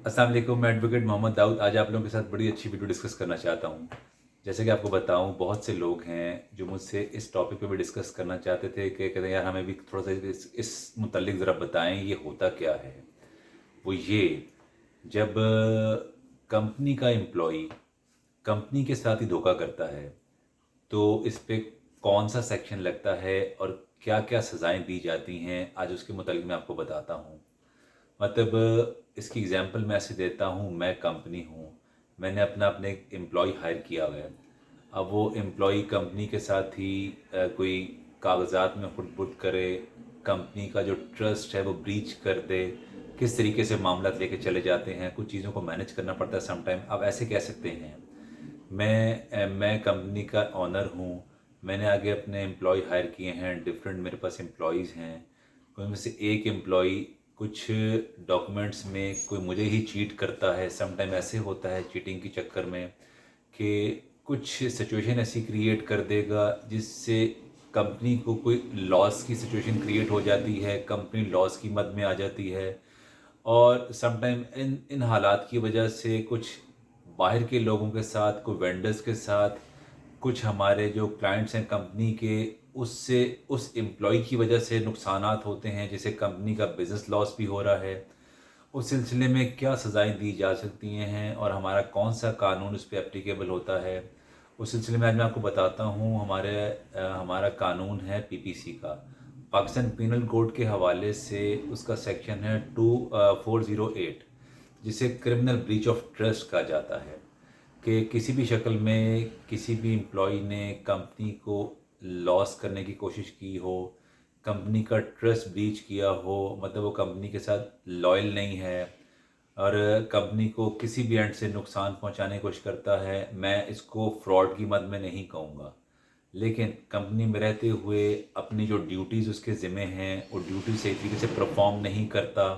अस्सलाम वालेकुम। मैं एडवोकेट मोहम्मद दाऊद आज आप लोगों के साथ बड़ी अच्छी वीडियो डिस्कस करना चाहता हूँ। जैसे कि आपको बताऊँ, बहुत से लोग हैं जो मुझसे इस टॉपिक पे भी डिस्कस करना चाहते थे कि कहते हैं यार हमें भी थोड़ा सा इस मुतल्लिक ज़रा बताएं ये होता क्या है। वो ये, जब कंपनी का एम्प्लॉई कंपनी के साथ ही धोखा करता है तो इस पे कौन सा सेक्शन लगता है और क्या क्या सज़ाएं दी जाती हैं, आज उसके मुतालिक मैं आपको बताता हूँ। मतलब इसकी एग्जांपल मैं ऐसे देता हूँ, मैं कंपनी हूँ, मैंने अपने एक एम्प्लॉय हायर किया हुआ है। अब वो एम्प्लॉय कंपनी के साथ ही कोई कागजात में खुट करे, कंपनी का जो ट्रस्ट है वो ब्रीच कर दे, किस तरीके से मामला लेके चले जाते हैं, कुछ चीज़ों को मैनेज करना पड़ता है समटाइम। आप ऐसे कह सकते हैं, मैं कंपनी का ऑनर हूँ, मैंने आगे अपने एम्प्लॉय हायर किए हैं, डिफरेंट मेरे पास एम्प्लॉयज़ हैं। कोई में से एक एम्प्लॉय कुछ डॉक्यूमेंट्स में कोई मुझे ही चीट करता है। समटाइम ऐसे होता है चीटिंग के चक्कर में कि कुछ सिचुएशन ऐसी क्रिएट कर देगा जिससे कंपनी को कोई लॉस की सिचुएशन क्रिएट हो जाती है, कंपनी लॉस की मद में आ जाती है। और समटाइम इन इन हालात की वजह से कुछ बाहर के लोगों के साथ, कोई वेंडर्स के साथ, कुछ हमारे जो क्लाइंट्स हैं कंपनी के, उससे उस एम्प्लॉय की वजह से नुकसानात होते हैं, जैसे कंपनी का बिज़नेस लॉस भी हो रहा है। उस सिलसिले में क्या सज़ाएं दी जा सकती हैं और हमारा कौन सा कानून उस पे एप्लीकेबल होता है, उस सिलसिले में आज मैं आपको बताता हूँ। हमारा कानून है पीपीसी का, पाकिस्तान पिनल कोड के हवाले से। उसका सेक्शन है 408, जिसे क्रिमिनल ब्रीच ऑफ ट्रस्ट कहा जाता है कि किसी भी शक्ल में किसी भी एम्प्लॉय ने कंपनी को लॉस करने की कोशिश की हो, कंपनी का ट्रस्ट ब्रीच किया हो, मतलब वो कंपनी के साथ लॉयल नहीं है और कंपनी को किसी भी एंड से नुकसान पहुंचाने की कोशिश करता है। मैं इसको फ्रॉड की मद में नहीं कहूँगा, लेकिन कंपनी में रहते हुए अपनी जो ड्यूटीज़ उसके ज़िम्मे हैं वो ड्यूटी सही तरीके से परफॉर्म नहीं करता।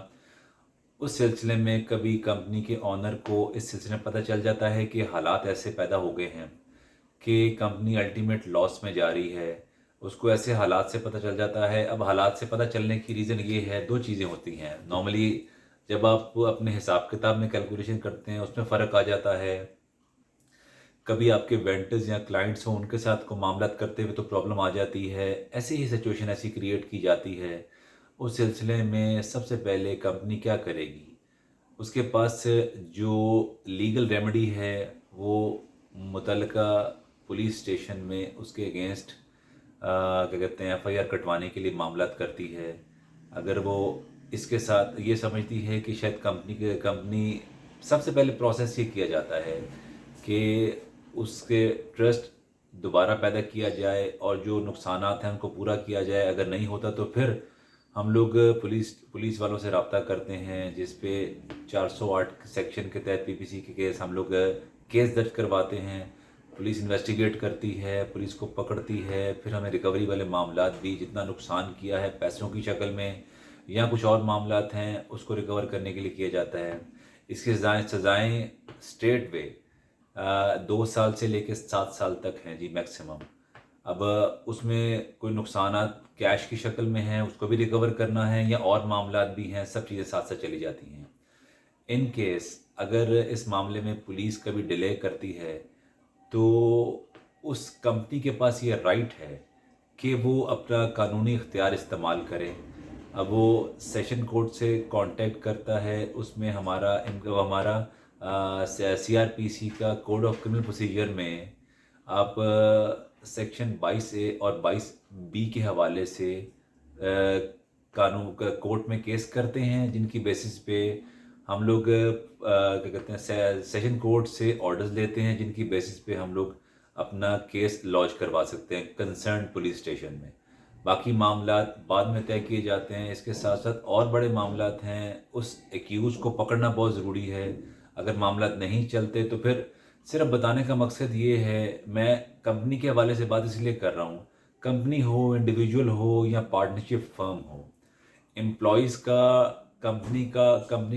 उस सिलसिले में कभी कंपनी के ऑनर को इस सिलसिले में पता चल जाता है कि हालात ऐसे पैदा हो गए हैं कि कंपनी अल्टीमेट लॉस में जा रही है। उसको ऐसे हालात से पता चल जाता है। अब हालात से पता चलने की रीज़न ये है, दो चीज़ें होती हैं नॉर्मली। जब आप अपने हिसाब किताब में कैलकुलेशन करते हैं उसमें फ़र्क आ जाता है। कभी आपके वेंडर्स या क्लाइंट्स हों, उनके साथ को मामला करते हुए तो प्रॉब्लम आ जाती है। ऐसी ही सिचुएशन ऐसी क्रिएट की जाती है। उस सिलसिले में सबसे पहले कंपनी क्या करेगी, उसके पास जो लीगल रेमेडी है वो मुतलका पुलिस स्टेशन में उसके अगेंस्ट क्या कहते हैं एफआईआर कटवाने के लिए मामलात करती है। अगर वो इसके साथ ये समझती है कि शायद कंपनी सबसे पहले प्रोसेस ये किया जाता है कि उसके ट्रस्ट दोबारा पैदा किया जाए और जो नुकसानात हैं उनको पूरा किया जाए। अगर नहीं होता तो फिर हम लोग पुलिस वालों से रब्ता करते हैं, जिस पे 408 सेक्शन के तहत पीपीसी के केस हम लोग केस दर्ज करवाते हैं। पुलिस इन्वेस्टिगेट करती है, पुलिस को पकड़ती है, फिर हमें रिकवरी वाले मामलात भी, जितना नुकसान किया है पैसों की शक्ल में या कुछ और मामलात हैं, उसको रिकवर करने के लिए किया जाता है। इसकी सज़ाएँ स्ट्रेट वे 2 साल से लेकर 7 साल तक हैं जी मैक्सिमम। अब उसमें कोई नुकसानात कैश की शक्ल में है, उसको भी रिकवर करना है या और मामलात भी हैं, सब चीज़ें साथ साथ चली जाती हैं। इन केस अगर इस मामले में पुलिस कभी डिले करती है तो उस कंपनी के पास ये राइट है कि वो अपना कानूनी इख्तियार इस्तेमाल करे। अब वो सेशन कोर्ट से कांटेक्ट करता है, उसमें हमारा सीआरपीसी का कोड ऑफ क्रिमिनल प्रोसीजर में आप सेक्शन 22A और 22B के हवाले से कानून कोर्ट में केस करते हैं, जिनकी बेसिस पे हम लोग क्या कहते हैं सेशन कोर्ट से ऑर्डर्स लेते हैं, जिनकी बेसिस पे हम लोग अपना केस लॉन्च करवा सकते हैं कंसर्न पुलिस स्टेशन में। बाकी मामलात बाद में तय किए जाते हैं। इसके साथ साथ और बड़े मामलात हैं, उस एक्यूज़ को पकड़ना बहुत ज़रूरी है। अगर मामलात नहीं चलते तो फिर सिर्फ बताने का मकसद ये है, मैं कंपनी के हवाले से बात इसलिए कर रहा हूँ, कंपनी हो, इंडिविजुअल हो या पार्टनरशिप फर्म हो, एम्प्लॉयज़ का कंपनी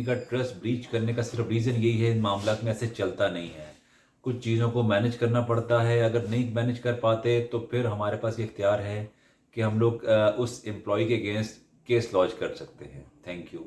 का ट्रस्ट ब्रीच करने का सिर्फ रीज़न यही है, इन मामलात में ऐसे चलता नहीं है। कुछ चीज़ों को मैनेज करना पड़ता है। अगर नहीं मैनेज कर पाते तो फिर हमारे पास ये इख्तियार है कि हम लोग उस एम्प्लॉय के अगेंस्ट केस लॉन्च कर सकते हैं। Thank you.